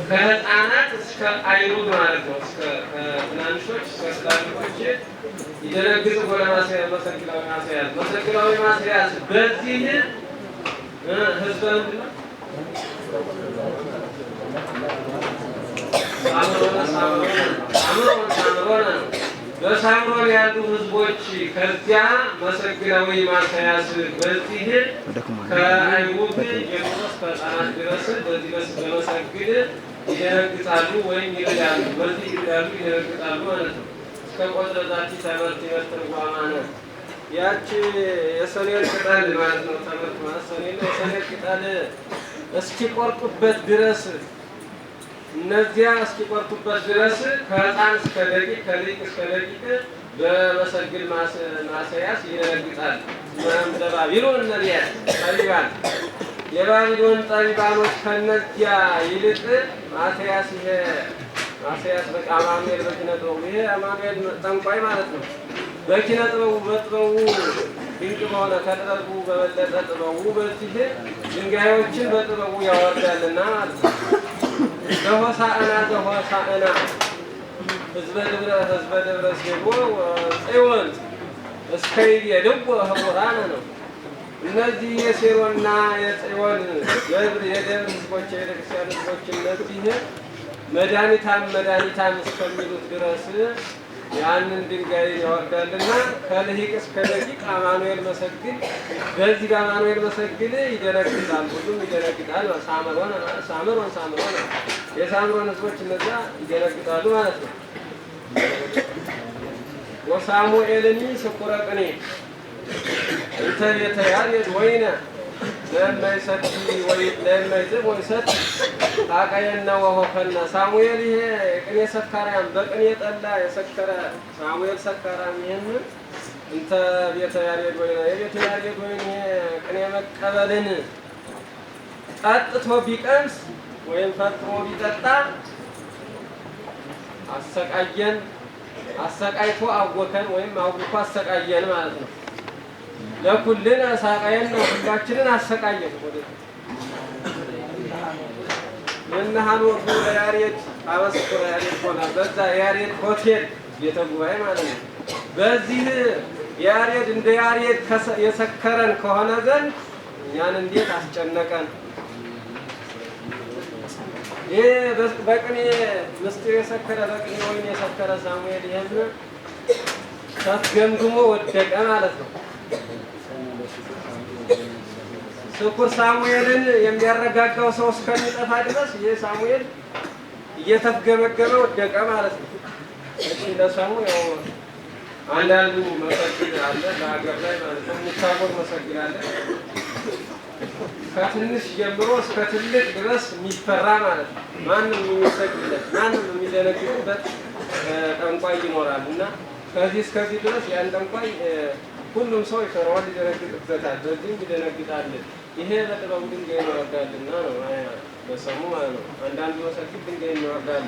ከህፃናት እስከ አይሩድ ማለት ነው። እስከ ትናንሾች እስከ ትላልቆች ይደነግጡ ጎለማስያ መሰግላዊ ማስያዝ መሰግላዊ ማስያዝ በዚህ ህዝብ ሳምሮን በሳምሮን ያሉ ህዝቦች ከዚያ መሰግናዊ ማስያዝ በዚህ ከአይሁድ ጀምሮ እስከ ህፃናት ድረስ በዚህ በመሰግድ ይደነግጣሉ ወይም ይረዳሉ። በዚህ ይረዳሉ ይደነግጣሉ ማለት ነው። እስከ ቆጥረ ዛቲ ትምህርት ይመትርጓማነ ያቺ የሰኔል ቅጠል ማለት ነው። ትምህርት ማለት ሰኔል የሰኔል ቅጠል እስኪቆርጡበት ድረስ እነዚያ እስኪቆርጡበት ድረስ ከህፃን እስከ ደቂቅ ከሊቅ እስከ ደቂቅ በመሰግድ ማስያዝ ይደነግጣል። ባቢሎን ነቢያት ጠቢባን የባቢሎን ጠቢባኖች ከነዚያ ይልቅ ማስያዝ በቃ አማኑኤል በኪነ ጥበቡ ይሄ አማኑኤል ጠንቋይ ማለት ነው። በኪነ ጥበቡ በጥበቡ ድንቅ በሆነ ከጥበቡ በበለጠ ጥበቡ በዚህ ድንጋዮችን በጥበቡ ያወርዳልና ማለት ነው። ዘሆሳዕና ህዝበ ደብረ ሲቦ ጽዮን እስከ ይቤልዎ ህቡራነ ነው። እነዚህ የሴሮና የጽዮን የደብር ህዝቦች የቤተክርስቲያን ህዝቦች እነዚህ መድኃኒታም እስከሚሉት ድረስ ያንን ድንጋይ ያወርዳልና ከልሂቅ እስከ ደቂቅ አማኑኤል መሰግድ በዚህ በአማኑኤል መሰግድ ይደነግጣል። ሁሉም ይደነግጣል። ሳምሮን የሳምሮን ህዝቦች እነዚያ ይደነግጣሉ ማለት ነው። ወሳሙኤልኒ ስኩረ ቅኔ እንተ ቤተ ያሬድ ወይነ ለማይሰጥ ለማይዝብ ወይሰጥ ታቀየና ወሆከና ሳሙኤል ይሄ ቅኔ ሰካራም በቅኔ ጠላ የሰከረ ሳሙኤል ሰካራም ይሄን እንተ ቤተ ያሬድ ወይነ የቤተ ያሬድ ወይነ ቅኔ መቀበልን ጠጥቶ ቢቀምስ ወይም ፈጥሮ ቢጠጣ አሰቃይቶ አወከን ወይም አውቆ አሰቃየን ማለት ነው። ለኩልን አሳቃየን ነው ሁላችንን አሰቃየን። የነሃኑ ያሬድ አበስኩረ ያሬድ ሆነ በዛ ያሬድ ሆቴል የተጉባኤ ማለት ነው። በዚህ ያሬድ እንደ ያሬድ የሰከረን ከሆነ ዘንድ እኛን እንዴት አስጨነቀን። ይሄ በቅኔ ምስጢር የሰከረ በቅኔ ወይን የሰከረ ሳሙኤል ይሄን ተገምግሞ ወደቀ ማለት ነው። ስኩር ሳሙኤልን የሚያረጋጋው ሰው እስከሚጠፋ ድረስ ይሄ ሳሙኤል እየተገመገመ ወደቀ ማለት ነው። እሺ ለሰሙ ያው አንዳንዱ መሰግድ አለ በሀገር ላይ ማለት ነው። የሚታወቅ መሰግድ አለ ከትንሽ ጀምሮ እስከ ትልቅ ድረስ የሚፈራ ማለት ነው። ማንም የሚሰግድለት ማንም የሚደነግጥበት ጠንቋይ ይኖራል እና ከዚህ እስከዚህ ድረስ ያን ጠንቋይ ሁሉም ሰው ይፈራዋል፣ ይደነግጥበታል። በዚህም ይደነግጣል። ይሄ በጥበቡ ድንጋይ ይወርዳልና ነው በሰሙ ማለት ነው። አንዳንዱ መሰግድ ድንጋይ ይወርዳል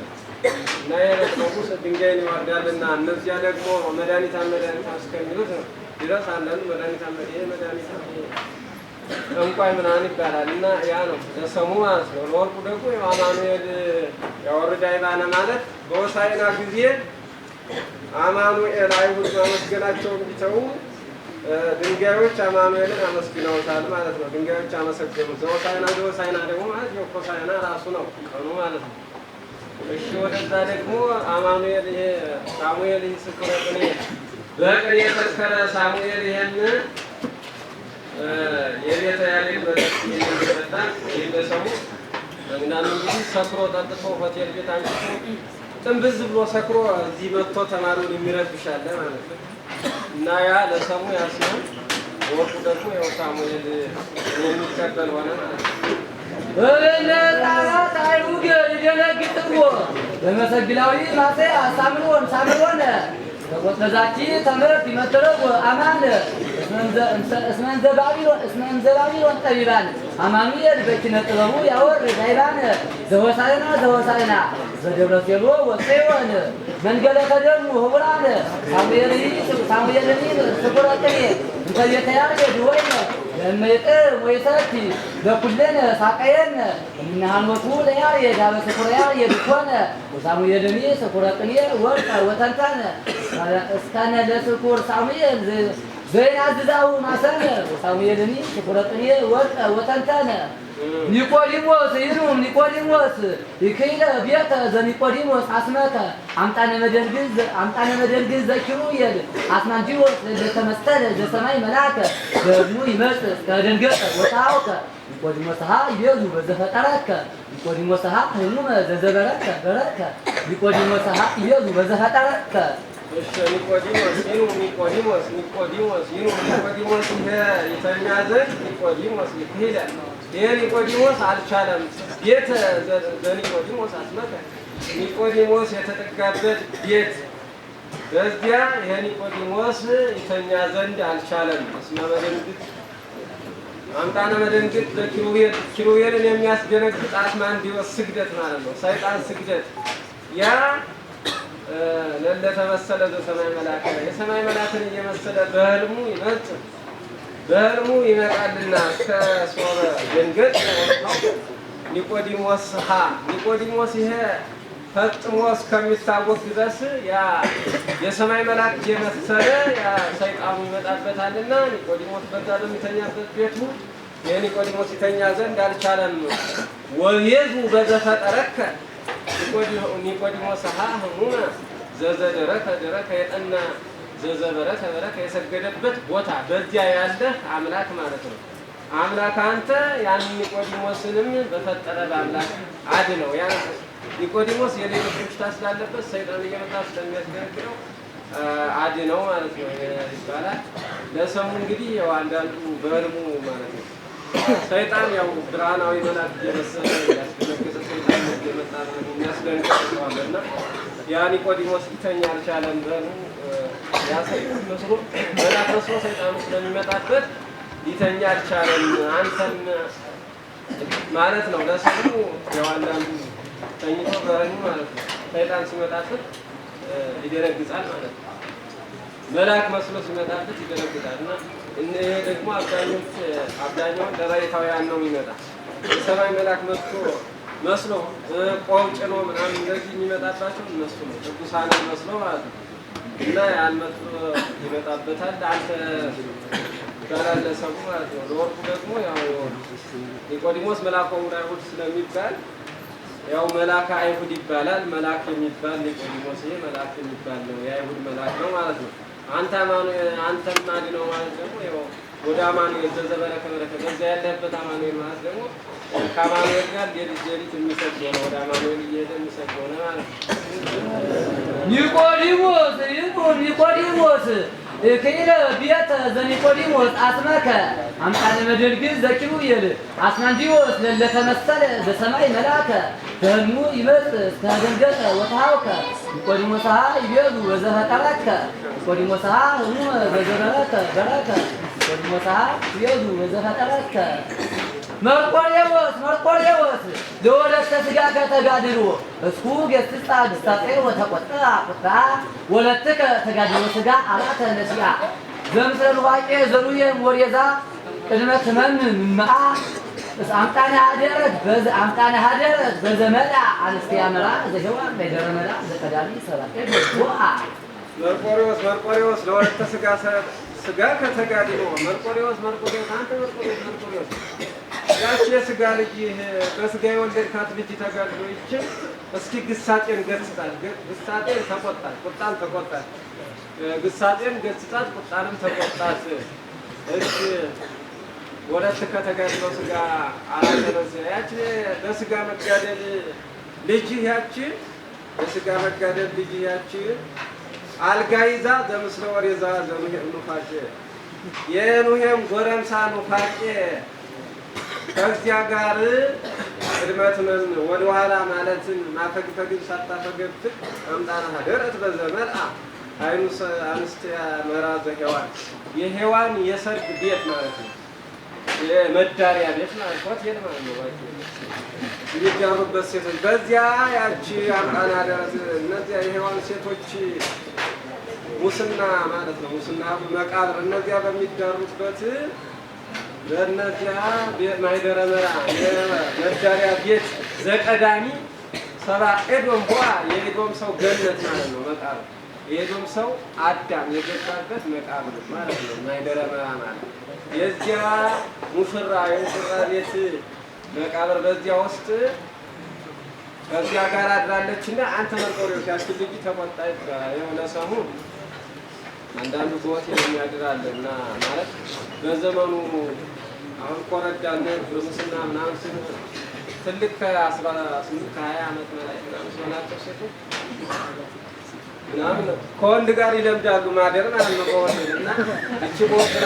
እና ይሄ በጥበቡ ድንጋይ ይወርዳልና እነዚያ ደግሞ መድኃኒታም እስከሚሉት ነው ድረስ አንዳንዱ መድኃኒታም ጠንቋይ ምናምን ይባላል እና ያ ነው ለሰሙ ማለት ነው። ለወርቁ ደግሞ አማኑኤል ያወርዳይ ባለ ማለት በሆሳዕና ጊዜ አማኑኤል አይሁድ ማመስገናቸውን ቢተው ድንጋዮች አማኑኤልን አመስግነውታል ማለት ነው። ድንጋዮች አመሰገኑት። ዘሆሳዕና ደግሞ ማለት የሆሳዕና ራሱ ነው ቀኑ ማለት ነው። እሺ ወደዛ ደግሞ አማኑኤል ይሄ ሳሙኤል ይሄ ስኩረ ቅኔ በቅኔ የሰከረ ሳሙኤል ይሄን የቤተ ያሬድ በዚህ የሚመጣ ይደሰሙ አንዳንዱ እንግዲህ ሰክሮ ጠጥቶ ሆቴል ቤት አንቺ ጥንብዝ ብሎ ሰክሮ እዚህ መጥቶ ተማሪውን የሚረብሻል ማለት ነው እና ያ ለሰሙ ያስነው ወርቁ ደግሞ ያው ሳሙኤል የሚቀበል ሆነ ማለት ነው። በነጣራት አይሁድ ይደነግጥዎ በመሰግላዊ ማሰያ ሳምሮን በዛቲ ትምህርት ይመተረው አማን እስመንዘ ባቢሎን ጠቢባን አማኑኤል በኪነ ጥበቡ ያወርድ አይባን ዘወሳይና በደብረ ሴሎ ወጽዮን መንገለ ተደሙ ህቡራን ሳሙኤልኒ ስኩረቅኔ እንተየተያየ ድወይነ ለመይጥር ወይሰቲ በኩለን ሳቀየን እምናሃኖቱ ለያሬድ አበ ስኩረያ የድኮነ ወሳሙኤልኒ ስኩረቅኔ ወርቀ ወተንተነ እስከነ ለስኩር ሳሙኤል ዘይናዝዛው ማሰነ ወሳሙኤልኒ ስኩረቅኔ ወርቀ ወተንተነ ኒቆዲሞስ ይኑም ኒቆዲሞስ ይከይለ ቤተ ዘኒቆዲሞስ አስመከ አምጣነ መደንግዝ ዘኪሩቤል አስማንቲዎስ ለተመሰለ ዘሰማይ መላከ ደግሞ ይመጽእ ከደንገጠ ወታውከ ኒቆዲሞስ ይቤዙ በዘፈጠረከ ኒቆዲሞስ ህሙመ ዘዘበረከ በረከ ኒቆዲሞስ ይቤዙ በዘፈጠረከ እሺ ኒቆዲሞስ ይሄ የተኛ ዘንድ ኒቆዲሞስ ይሄዳል። ይሄ ኒቆዲሞስ አልቻለም። ቤተ ዘኒቆዲሞስ አስመከ ኒቆዲሞስ የተጠጋበት ቤት በዚያ ይሄ ኒቆዲሞስ የተኛ ዘንድ አልቻለም። እስመ መደንግጥ አምጣነ መደንግጥ ኪሩቤልን የሚያስደነግጥ አስማንዲዎስ ስግደት ማለት ነው። ሰይጣን ስግደት ያ ለተመሰለ ዘሰማይ መልአክ የሰማይ መልአክን እየመሰለ በህልሙ ይመጣልና እስከ ሶበ ደንገጥ ኒቆዲሞስ ይሄ ፈጽሞ እስከሚታወቅ ድረስ ያ የሰማይ መልአክ እየመሰለ ያ ሰይጣኑ ይመጣበታልና ኒቆዲሞስ በዛ በሚተኛበት ቤቱ የኒቆዲሞስ ይተኛ ዘንድ አልቻለም። ወቤዙ በዘፈጠረከ ኒቆዲሞስ ህሙመ ዘዘደረከ የጠና ዘዘበረከ የሰገደበት ቦታ በዚያ ያለ አምላክ ማለት ነው። አምላክ አንተ ያን ኒቆዲሞስንም በፈጠረ በአምላክ አድነው። ያ ኒቆዲሞስ የሌሎች በሽታ ስላለበት ሰይጣን እየመጣ ስለሚያስገነግነው አድነው ማለት ነው ይባላል። ለሰሙ እንግዲህ ያው አንዳንዱ በህልሙ ማለት ነው። ሰይጣን ያው ብርሃናዊ መልአክ እየመሰለ ያስደነግጥ ሰይጣን እየመጣ የሚያስደነግጠዋልና ያ ኒቆዲሞስ ሊተኛ አልቻለም። ያ ሰይጣን መስሎ መልአክ መስሎ ሰይጣኑ ስለሚመጣበት ሊተኛ አልቻለም። አንተም ማለት ነው ለሰሙ ያው አንዳንዱ ተኝቶ በህልሙ ማለት ነው ሰይጣን ሲመጣበት ይደነግጣል ማለት ነው። መልአክ መስሎ ሲመጣበት ይደነግጣል እና ይሄ ደግሞ አብዛኛውን ለባይታውያን ነው የሚመጣ። የሰማይ መልአክ መስሎ ቆብ ጭኖ ምናምን እንደዚህ የሚመጣባቸው እነሱ ነው ቅዱሳንን መስሎ ማለት ነው። እና ያን መስሎ ይመጣበታል። አንተ ይባላል ለሰው ማለት ነው። ለወርቁ ደግሞ ያው ኒቆዲሞስ መልአከ አይሁድ ስለሚባል ያው መልአከ አይሁድ ይባላል። መልአክ የሚባል ኒቆዲሞስ ይሄ መልአክ የሚባል ነው፣ የአይሁድ መልአክ ነው ማለት ነው። አንተም አድነው ማለት ደግሞ ያው ወደ አማኑኤል ዘዘበረከ በዛ ያለበት አማኑኤል ማለት ደግሞ ከአማኑኤል ጋር ሌሊት የሚሰግድ ነው። ወደ አማኑኤል እየሄደ የሚሰግድ ሆነ ማለት ነው። ኒቆዲሞስ ከይለ ቤተ ዘኒቆዲሞስ አስመከ አምጣነ መደንግዝ ዘኪሩቤል አስማንዲዎስ ለተመሰለ በሰማይ መላከ በህልሙ ይመጽእ እስከ ደንገጠ ወታውከ ኒቆዲሞስ ይቤዙ በዘፈጠረከ ኒቆዲሞስ ህሙመ ዘዘበረከ በረከ ኒቆዲሞስ ይቤዙ በዘፈጠረከ መርቆሬዎስ ለወለተ ሥጋ ከተጋድሎ እስኩ ገጽጻ ግሳጼ ወተቆጥራ ቁጣ ወለትከ ተጋድሎ ሥጋ አላተ ነሲያ ዘምስለ ሉባቄ ዘሩየም ወሬዛ ቅድመ ትመም ምምአ አምጣነ ሀደረት በዘመዳ አንስቲያ መራ ዘሸዋን በደረ መራ ዘቀዳሚ ሰባቄ ወአ መርቆሬዎስ ለወለተ ሥጋ ከተጋድሎ መርቆሬዎስ አንተ መርቆሬዎስ ያቺ የሥጋ ልጅ በሥጋ የወለድካት ልጅ ተጋድሎ ይችል እስኪ ግሳጤን ገጽጣት። ግሳጤን ተቆጣት፣ ቁጣን ተቆጣት። ግሳጤን ገጽጣት፣ ቁጣንም ተቆጣት። እሺ ወለተ ከተጋድሎ ሥጋ አላተነዘ ያቺ በሥጋ መጋደል ልጅ ያቺ በሥጋ መጋደል ልጅ ያቺ አልጋ ይዛ ዘምስለ ወሬዛ ዘኑሄም ኑፋቄ የኑሄም ጎረምሳ ኑፋቄ ከዚያ ጋር ቅድመትንም ወደኋላ ማለትን ማፈግፈግን ሳታፈገፍግ አምጣነ ሀደረት በዘመልአ አይኑስ አንስት መራዘ ሔዋን የሔዋን የሰርግ ቤት ማለት ነው። የመዳሪያ ቤት ማለት ሆቴል ማለት ነው። የሚጋሩበት ሴቶች በዚያ ያቺ አምጣና እነዚያ የሔዋን ሴቶች ሙስና ማለት ነው። ሙስና መቃብር እነዚያ በሚዳሩበት በእነዚያ ማይደረ መራ የመዳሪያ ቤት ዘቀዳሚ ሰባ ኤዶም ቦአ የኤዶም ሰው ገነት ማለት ነው። መቃብር የኤዶም ሰው አዳም የገባበት መቃብር ማለት ነው። ማይደረ መራ ማለት የዚያ ሙሽራ የሙሽራ ቤት መቃብር በዚያ ውስጥ ከዚያ ጋር አድራለችና አንተ መርቆሬዎስ ያችን ልጅ ተቆጣ ይባላል። የሆነ ሰሙ አንዳንዱ በሆቴል የሚያድራልና ማለት በዘመኑ አሁን ኮረዳነ በሙስና ምናምን ትልቅ ከ18 ከ20 ዓመት በላይ ምናምን ሲሆናቸው ሴቶች ምናምን ከወንድ ጋር ይለምዳሉ ማደር ማለት ነው። በሆቴል እና እቺ ቦትራ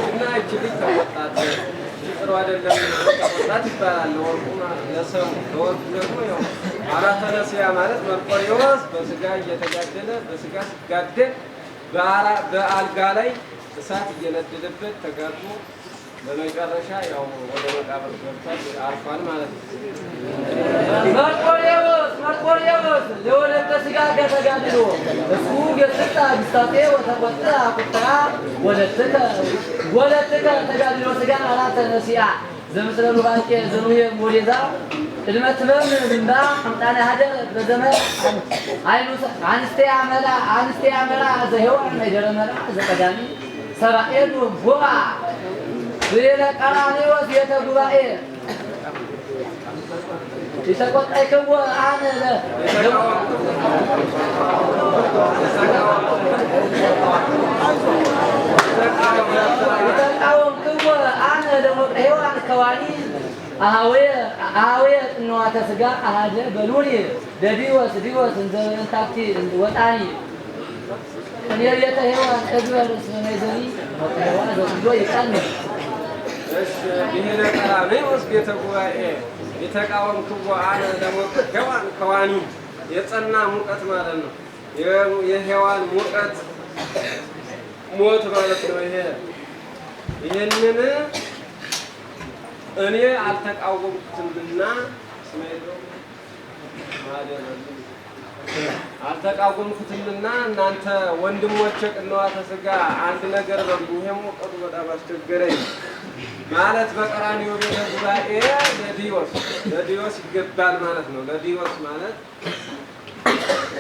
እና እቺ ልጅ ተቆጣች ጥሩ አይደለም ተቆጣች ይባላል። ለወርቁ ለሰሙ ለወርቁ ደግሞ ያው አራተ ነስያ ማለት መርቆሬዎስ በስጋ እየተጋደለ በስጋ ሲጋደል በአልጋ ላይ እሳት እየነደደበት ተጋድሞ በመጨረሻ ያው ወደ መቃብር ገብቷል አርፏል ማለት ነው። መርቆሬዎስ ለወለተ ስጋ ከተጋድሎ እሱ ገጽታ ግስታቴ ወተቆጣ ቁጣ ወለትከ ተጋድሎ ስጋ አራተ ነስያ ዘምስለ ሉባቄ ዘኑየ ሞዴዛ ቅድመ ትበም ዝምባ አምጣነ ሀደር በዘመን አንስቴ አመላ ዘሔዋን ማይደረ መራ ዘቀዳሚ ሰባ ኤዶም ቦአ ብሌለ ቀራንዮስ ቤተ ጉባኤ የተቆጣይክዎ አነ የተቃወምክዎ አነ ደሞቀ ሔዋን ከዋኒ አሃዌ ጥንዋተ ስጋ አሃደ በሉኒ ለዲዎስ እንዘ በእንታክቲ ወጣኒ እኔ ቤተ ሔዋን እግበር ስመይዘኒ ሔዋን ዘኩሎ ይቀኒ ብሌለ ቀራንዮስ ቤተ ጉባኤ የተቃወምክዎ አነ ደሞቀ ሔዋን ከዋኒ የጸና ሙቀት ማለት ነው። የሔዋን ሙቀት ሞት ማለት ነው። ይሄንን እኔ አልተቃወምኩትምና አልተቃወምኩትምና እናንተ ወንድሞቼ ቅንዋተ ሥጋ አንድ ነገር በሉኝ። ይሄ ሙቀቱ በጣም አስቸገረኝ ማለት በቀራንዮ ቤተ ጉባኤ ለዲዮስ ይገባል ማለት ነው። ለዲዮስ ማለት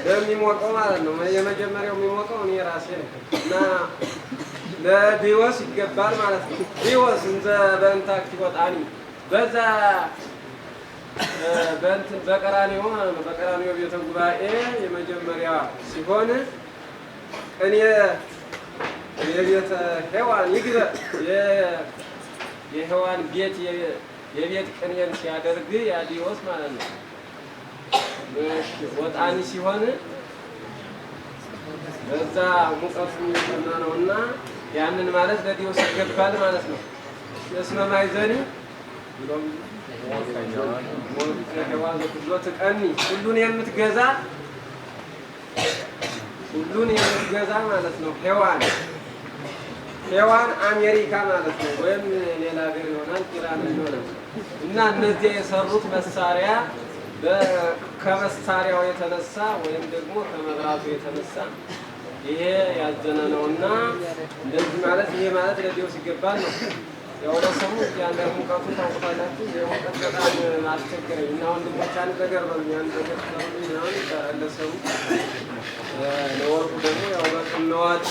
ለሚሞቀው ማለት ነው። የመጀመሪያው የሚሞቀው እኔ ራሴ ነኝ እና ለዲዮስ ይገባል ማለት ነው። ዲዮስ እንዘ በእንታክቲ ወጣኒ በዛ በቀራንዮ ማለት ነው። በቀራንዮ ቤተ ጉባኤ የመጀመሪያ ሲሆን ቅኔ የቤተ ሔዋን ይግበር የሔዋን ቤት የቤት ቅኔን ሲያደርግ ያዲዮስ ማለት ነው። ወጣኒ ሲሆን በዛ ሙቀቱ የጠና ነውና ያንን ማለት ለዲዮስ ይገባል ማለት ነው። እስመ ማይዘኒ ብሎም ሔዋን ዘኩሎት ቀኒ ሁሉን የምትገዛ ማለት ነው። ሔዋን አሜሪካ ማለት ነው። ወይም ሌላ ሀገር ይሆናል ኢራን ይሆናል እና እነዚህ የሰሩት መሳሪያ ከመሳሪያው የተነሳ ወይም ደግሞ ከመብራቱ የተነሳ ይሄ ያዘነ ነውና እንደዚህ ማለት ይሄ ማለት ለዲዮስ ይገባል ነው። ያው ለሰሙ ያለ ሙቀቱ ታውቃላችሁ። የሙቀት በጣም አስቸገረኝ እና ወንድሞች አንድ ነገር በሉኝ አንድ ነገር በሉኝ ነው ለሰሙ ለወርቁ ደግሞ ያው በቅንዋት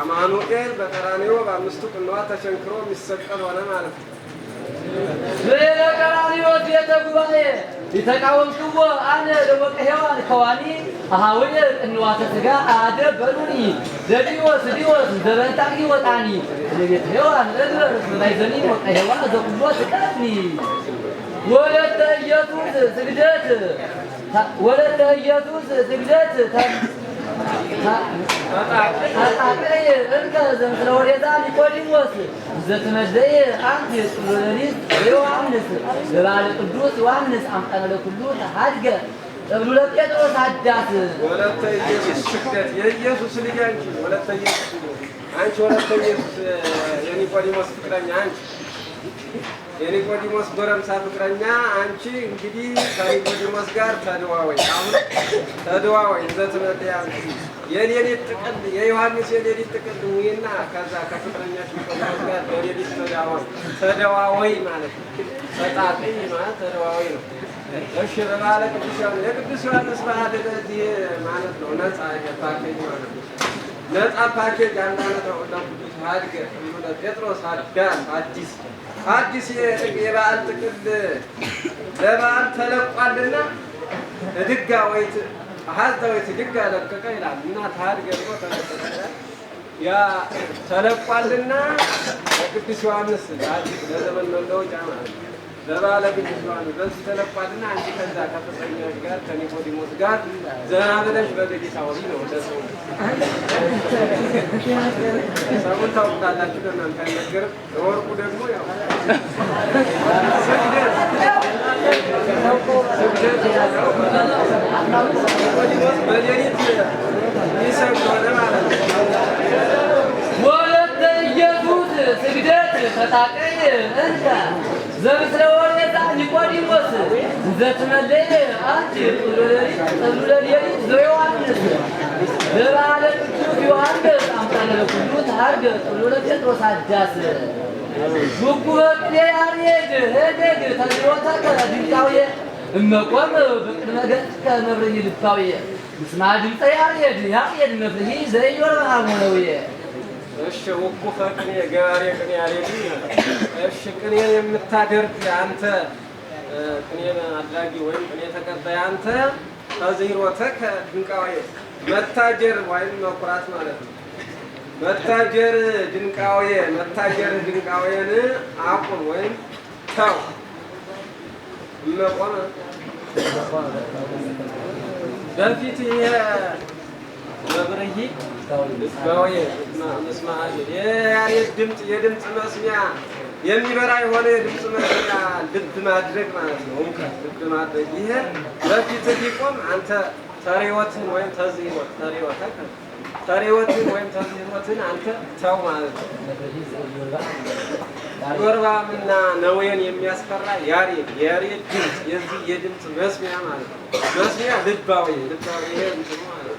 አማኑኤል በቀራንዮ በአምስቱ ቅንዋት ተቸንክሮ የሚሰቀል ሆነ ማለት ነው። ብሌለ ቀራንዮስ ቤተ ጉባኤ የተቃወምክዎ አነ ደሞቀ ሔዋን ከዋኒ አሃዌ ቅንዋተ ሥጋ አሃደ በሉኒ ለዲዮስ እንዘ በእንታክቲ ወጣኒ ለቤተ ሔዋን እግበር ስመይዘኒ ሞቀ ሔዋን ዘኩሎት ቀኒ ወለተ ኢየሱስ ስግደት ታጣቀየ እንከ ዘምስለ ወዴዛ ኒቆዲሞስ ዘትመደየ አንቲ ጽሎሊት ዮሐንስ ለባለ ቅዱስ ዮሐንስ አምጣነ ለኩሉ ተሃድገ ጠብሉ ለጴጥሮስ አዳት ወለተ ኢየሱስ ስግደት የኢየሱስ ልጅ አንቺ ወለተ ኢየሱስ አንቺ ወለተ ኢየሱስ የኒቆዲሞስ ፍቅረኛ አንቺ የኒቆዲሞስ ጎረምሳ ፍቅረኛ አንቺ እንግዲህ ከኒቆዲሞስ ጋር ተደዋወይ አሁን ተደዋወይ ዘትመጥያ የሌሊት ጥቅል የዮሐንስ የሌሊት ጥቅል ነውና ከዛ ከፍቅረኛሽ ኒቆዲሞስ ጋር የሌሊት ተደዋወይ ማለት ነው። ተጣጣይ ማለት ተደዋወይ ነው። እሺ በባለ ቅዱስ ዮሐንስ በዓል ለዚህ ማለት ነው። ነፃ ፓኬጅ ማለት ነው። ነፃ ፓኬጅ አንዳንድ ነው። ለቅዱስ ሀድገ ጴጥሮስ አዳም አዲስ የበዓል ጥቅል ለበዓል ተለቋልና ድጋ ወይት ሀዛዊት ድጋ ለቀቀ ይላል እና ታድገ ነው ተለቀቀ ያ ተለቋልና ቅዱስ ዮሐንስ ለዘመን መለወጫ ማለት ነው። በባለ ቅዱስ ዮሐንስ በዚህ ተለቋልና አንቺ ከዛ ከፍቅረኛሽ ጋር ከኒቆዲሞስ ጋር ዘና ብለሽ በጌታ ወዲ ነው ለሰው ሰውን ታውቃላችሁ። ለእናንተ አይነገርም። ወርቁ ደግሞ ያው በሌሊት ይሰግዳል ማለት ነው። ወለተ ኢየሱስ ስግደት ተጣቀይ እንተ ዘምስለ ወሬታ ኒቆዲሞስ ዘትመለየ አንቺ ጥብሉ ለሌሊት ዘዮሐንስ በበዓለ ቅዱስ ዮሐንስ አምሳለ ለኩሉ ታርገ ጥብሉ ለጴጥሮስ አዳስ ሹኩ በቅኔ ያሬድ ሄደግ ተዚሮተከ ድንቃውየ እመቆም በቅድመ ገጽከ መብርሂ ልባውየ ምስማ ድምፀ ያሬድ መፍርሂ ዘኢዮርብዓ ሆነውየ እሺ ወቁፈ ቅኔ ገባሬ ቅኔ ያሬድ እሺ ቅኔን የምታደርግ አንተ ቅኔን አድራጊ ወይም ቅኔ ተቀባይ አንተ ተዚሮተከ ድንቃውየ መታጀር ወይም መኩራት ማለት ነው። መታጀር ድንቃውየን አቁም ወይም ተው። እመቆም በፊት ይሄ መብርሂ ልባውየ መስማት የድምፅ መስሚያ የሚበራ የሆነ የድምፅ መስሚያ ልብ ማድረግ ማለት ነው። ልብ ማድረግ ይሄ በፊት ቢቆም አንተ ተሪወትን ወይም ተዚሮትን አንተ ተው ማለት ነው። ዮርብዓምና ነዌን የሚያስፈራ ያሬድ ድምፅ የዚህ የድምፅ መስሚያ ማለት ነው። መስሚያ ልባውየ ይሄ እንትኑ ማለት ነው።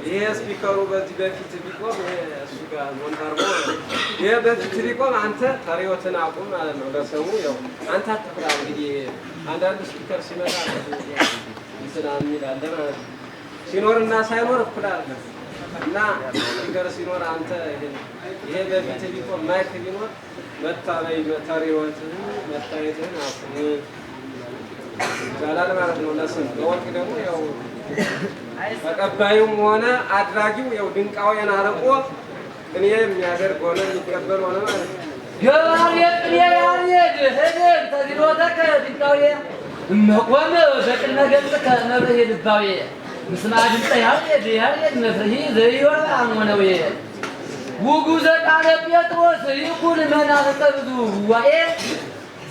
ይሄ ስፒከሩ በዚህ በፊት ቢቆም ይሄ እሱ ጋር ሞንታርቦ ይሄ በፊት ቢቆም አንተ ተሪወትን አቁም ማለት ነው። ለሰሙ ያው አንተ አትፍራ። እንግዲህ አንዳንድ ስፒከር ሲመጣ እንትና የሚል አለ ማለት ነው። ሲኖርና ሳይኖር እኩል አለ እና ስፒከር ሲኖር አንተ ይሄ በፊት ቢቆም ማይክ ቢኖር ተሪወትን መታየትን አቁም ይቻላል ማለት ነው። ለስም በወርቅ ደግሞ ያው ተቀባዩም ሆነ አድራጊው ያው ድንቃውያን አርቆ ቅኔ የሚያደርግ ሆነ የሚቀበል ሆነ ማለት ነው። ገባሬ ቅኔ ያሬድ ሄደግ ተዚሮተከ ድንቃውየ እመቆም በቅድመ ገጽከ መብርሂ ልባውየ ምስማ ድምፀ ያሬድ መፍርሂ ዘኢዮርብዓ ሆነውየ ውጉዘ ቃለ ጴጥሮስ ይኩን መናፍቀ ብዙ ጉባኤ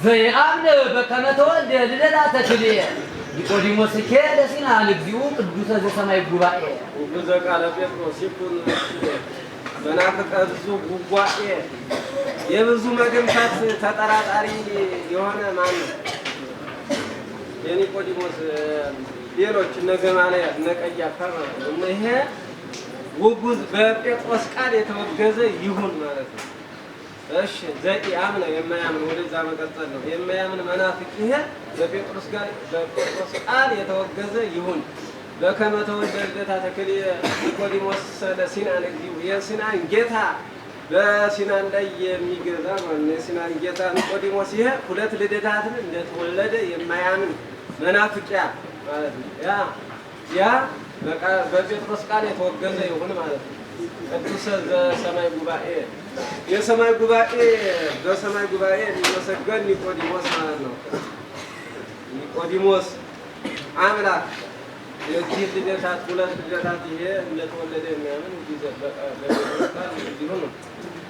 ዘይአምነ በከመ ተወልደ ልደታ ተክልየ ኒቆዲሞስ ኬደ ሲና ለግዚኡ ቅዱሰ ዘሰማይ ጉባኤ ውጉዘ ቃለ ጴጥሮስ ይኩን መናፍቀ ብዙ ጉባኤ የብዙ መገምታት ተጠራጣሪ የሆነ ማን ነው? የኒቆዲሞስ ሌሎች እነ ገማልያል እነ ቀያፋ ማለት ነው። ይሄ ውጉዝ በጴጥሮስ ቃል የተወገዘ ይሁን ማለት ነው። እሺ ዘኢአምነ የማያምን ወደዛ መቀጠል ነው። የማያምን መናፍቅ ይሄ በጴጥሮስ ቃል የተወገዘ ይሁን። በከመ ተወልደ ልደታ ተክልየ ኒቆዲሞስ ለሲናን እግዚኡ የሲናን ጌታ በሲናን ላይ የሚገዛ ማለት ነው። የሲናን ጌታ ኒቆዲሞስ ይሄ ሁለት ልደታትን እንደተወለደ የማያምን መናፍቂያ ማለት ነው። ያ በጴጥሮስ ቃል የተወገዘ ይሁን ማለት ነው። ቅዱሰ ዘሰማይ ጉባኤ የሰማይ ጉባኤ በሰማይ ጉባኤ የሚመሰገን ኒቆዲሞስ ማለት ነው። ኒቆዲሞስ አምላክ የዚህ ልደታት ሁለት ልደታት ይሄ እንደተወለደ የሚያምን እንዲሁ ነው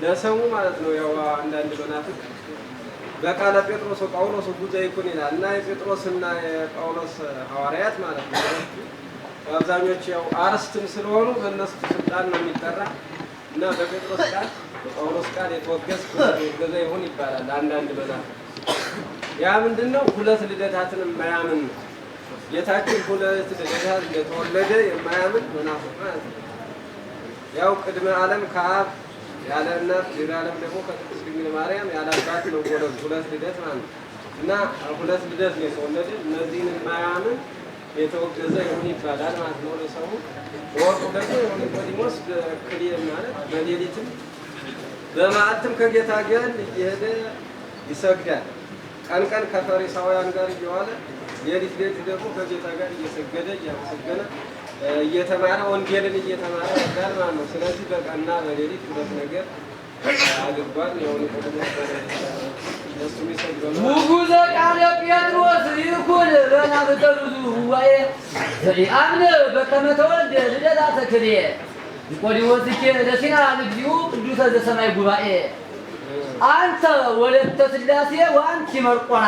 ለሰሙ ማለት ነው። ያው አንዳንድ መናፍቅ በቃለ ጴጥሮስ ጳውሎስ ጉዞ ይኩን ይላል እና የጴጥሮስና የጳውሎስ ሐዋርያት ማለት ነው። አብዛኞቹ ያው አርስትም ስለሆኑ በእነሱ ስልጣን ነው የሚጠራ እና በጴጥሮስ ቃል በጳውሎስ ቃል የተወገዝኩ የተወገዘ ይሁን ይባላል። አንዳንድ መናፍቅ ያ ምንድነው? ሁለት ልደታትን የማያምን ነው። ጌታችን ሁለት ልደታት እንደተወለደ የማያምን መናፍቅ ማለት ነው። ያው ቅድመ ዓለም ከአብ ያለ እናት ድህረ ዓለም ደግሞ ከቅድስት ድንግል ማርያም ያለ አባት ነው ሁለት ልደት ማለት ነው እና ሁለት ልደት ነው የተወለደ። እነዚህን የማያምን የተወገዘ ይሁን ይባላል ማለት ነው። ለሰው ወርቁ ደግሞ ኒቆዲሞስ በክሌ ማለት በሌሊትም በመዓልትም ከጌታ ጋር እየሄደ ይሰግዳል። ቀን ቀን ከፈሪሳውያን ጋር እየዋለ ሌሊት ሌሊት ደግሞ ከጌታ ጋር እየሰገደ እያመሰገነ እየተማረ ወንጌልን እየተማረ ያዳል ማለት ነው። ስለዚህ በቀንና በሌሊት ሁለት ነገር አድርጓል። የሆነ እሱ ይሰግዳል። ሙጉዘ ቃለ ጴጥሮስ ይኩን በናብተ ብዙ ጉባኤ ዘኢአምነ በከመ ተወልደ ልደታ ተክሌ ኒቆዲሞስ ለሲና እግዚኡ ቅዱሰ ዘሰማይ ጉባኤ አንተ ወለተ ሥላሴ ወአንቲ መርቆራ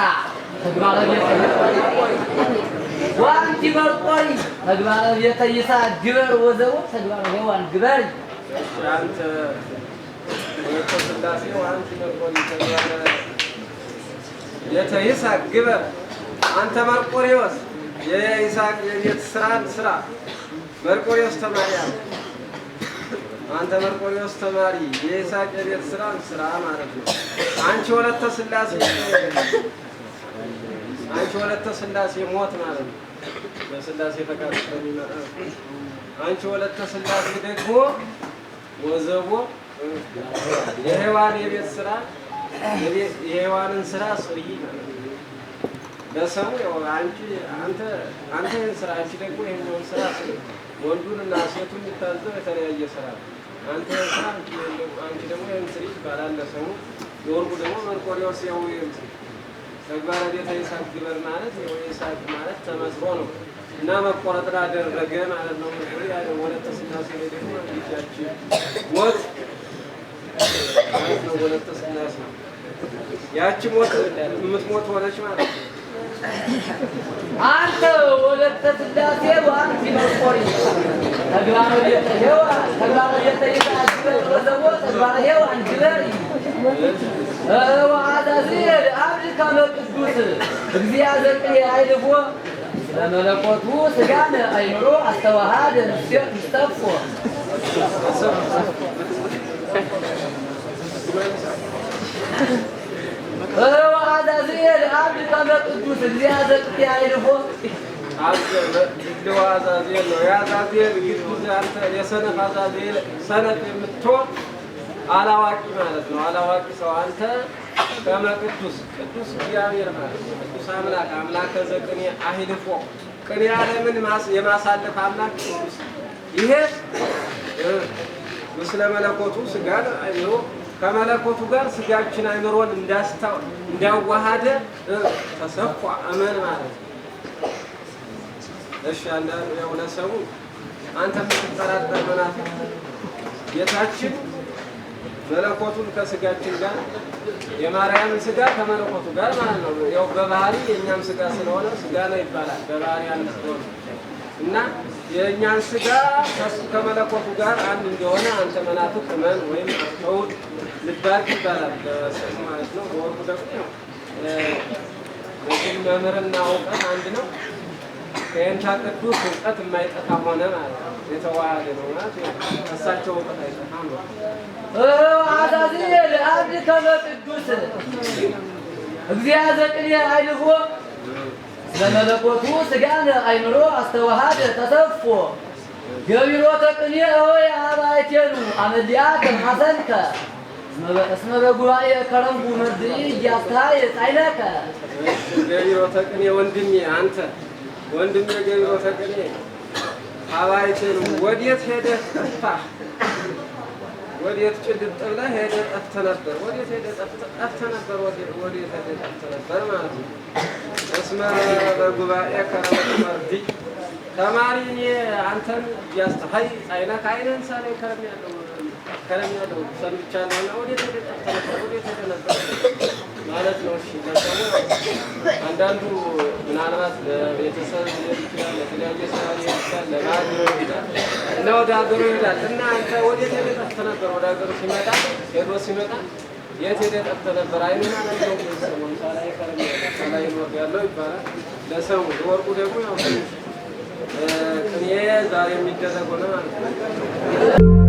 ተግባረ ወአንቲ መርቆሪ ተግባረ የተይሳ ግበር ወዘው ተግባረ ሔዋን ግበር አንተ ወለተ ሥላሴ ወአንቲ መርቆሪ ተግባረ የተይሳ ግበር አንተ መርቆሬዎስ የይስሐቅ የቤት ስራን ስራ መርቆሬዎስ ተማሪ አንተ መርቆሬዎስ ተማሪ የይስሐቅ የቤት ስራን ስራ ማለት ነው። አንቺ ወለተ ሥላሴ ሞት ማለት ነው። በሥላሴ ፈቃድ ስለሚመጣ አንቺ ወለተ ሥላሴ ደግሞ ወዘቦ የሔዋን የቤት ስራ የሔዋንን ስራ ስሪ ማለት ነው። ለሰው አንተ ይህን ስራ አንቺ ደግሞ ይህንን ስራ ስሪ። ወንዱንና ሴቱን የሚታዘው የተለያየ ስራ ነው። አንተ ስራ አንቺ ደግሞ ይህን ስሪ ይባላል ለሰው። የወርቁ ደግሞ መርቆሬዎስ ያው ተግባረ ቤተ ይስሐቅ ግበር ማለት ይስሐቅ ማለት ተመስሎ ነው እና መቆረጥን አደረገ ማለት ነው። ወለተ ሥላሴ ደግሞ ልጃች ሞት ማለት ነው። ወለተ ሥላሴ ያቺ ሞት የምትሞት ሆነች ማለት ነው። አንተ ወለተ ሥላሴ ወአንቲ መርቆሪ ተግባረ ቤተ ይስሐቅ ግበር ወዘቦ ተግባረ ሔዋን ግበር ወአዛዝር አብድ ከመ ቅዱስ እግዚአብሔር አይልፎ በመለኮቱ ሥጋን አይምሮ አስተዋሃደ ይስጠፎ ወአዛዝር አብድ ከመ ቅዱስ እግዚአብሔር አይልፎ አዛዝር ነው የአዛዝር ቅዱስ አንተ የሰነፍ አዛዝር ሰነፍ የምትሆን አላዋቂ ማለት ነው። አላዋቂ ሰው አንተ ከመቅዱስ ቅዱስ እግዚአብሔር ማለት ነው። ቅዱስ አምላክ አምላከ ዘቅኔ አሂልፎ ቅኔ ዓለምን የማሳለፍ አምላክ ቅዱስ ይሄ ምስለ መለኮቱ ሥጋን አይምሮ ከመለኮቱ ጋር ሥጋችን አይምሮን እንዳዋሃደ ተሰፋ እመን ማለት ነው። እሺ አንዳንዱ ያው ለሰው አንተ የምትጠራጠር መናፍቅ ጌታችን መለኮቱን ከሥጋችን ጋር የማርያምን ሥጋ ከመለኮቱ ጋር ማለት ነው። ያው በባህሪ የእኛም ሥጋ ስለሆነ ሥጋ ነው ይባላል በባህሪ አንድ ስለሆነ እና የእኛን ሥጋ ከመለኮቱ ጋር አንድ እንደሆነ አንተ መናፍቅ እመን ወይም አስተውል ልባርክ ይባላል በሰው ማለት ነው። በወርቁ ደግሞ መምህርና እውቀት አንድ ነው። ከእንታ ቅዱስ እውቀት የማይጠፋ ሆነ ማለት ነው። የተዋሃደ ነው ማለት እሳቸው እውቀት አይጠፋም ነው። አዛዝር አብድ ከመ ቅዱስ እግዚአብሔር አይልፎ ለመለኮቱ ሥጋን አይምሮ አስተዋሃደ ተሰፎ ገቢሮተ ቅኔ ሆይ አባይቴኑ አመልያከ ሐሰንከ እስመ በጉባኤ ከረምቡ መርድኢ እያስተሃየ ጻይለከ ገቢሮተ ቅኔ ወንድሜ አንተ ወንድሜ ገቢሮተ ቅኔ አባይቴኑ ወዴት ሄደህ ጠፋህ? ወዴት ጭድጥ ብለህ ሄደህ ጠፍተህ ነበር? ወዴት ሄደህ ጠፍተህ ነበር? ወዴት ሄደህ ጠፍተህ ነበር ማለት ነው። እስመ በጉባኤ ከረምቡ መርድኢ ተማሪ እኔ አንተን እያስተሃይ ጻይለከ አይነን ሳላይ ከረም ያለው ሰምቻለሁ። ወዴት ሄደህ ጠፍተህ ነበር? ወዴት ሄደህ ነበር? ማለት ነው። እሺ ለሰው አንዳንዱ ምናልባት ለቤተሰብ ሊሄድ ይችላል፣ ለተለያየ ስራ ሊሄድ ይችላል፣ ለባህል ሊሆን ይችላል እና ወደ ሀገሩ ይሄዳል እና አንተ ወዴት ሄደህ ጠፍተህ ነበር? ወደ ሀገሩ ሲመጣ ሄዶ ሲመጣ የት ሄደህ ጠፍተህ ነበር? አይኑን አላየሁም ሰሞኑን ሳላይ ከረም ሳላይ ወር ያለው ይባላል። ለሰው ወርቁ ደግሞ ያው ቅኔ ዛሬ የሚደረግ ሆነ ማለት ነው።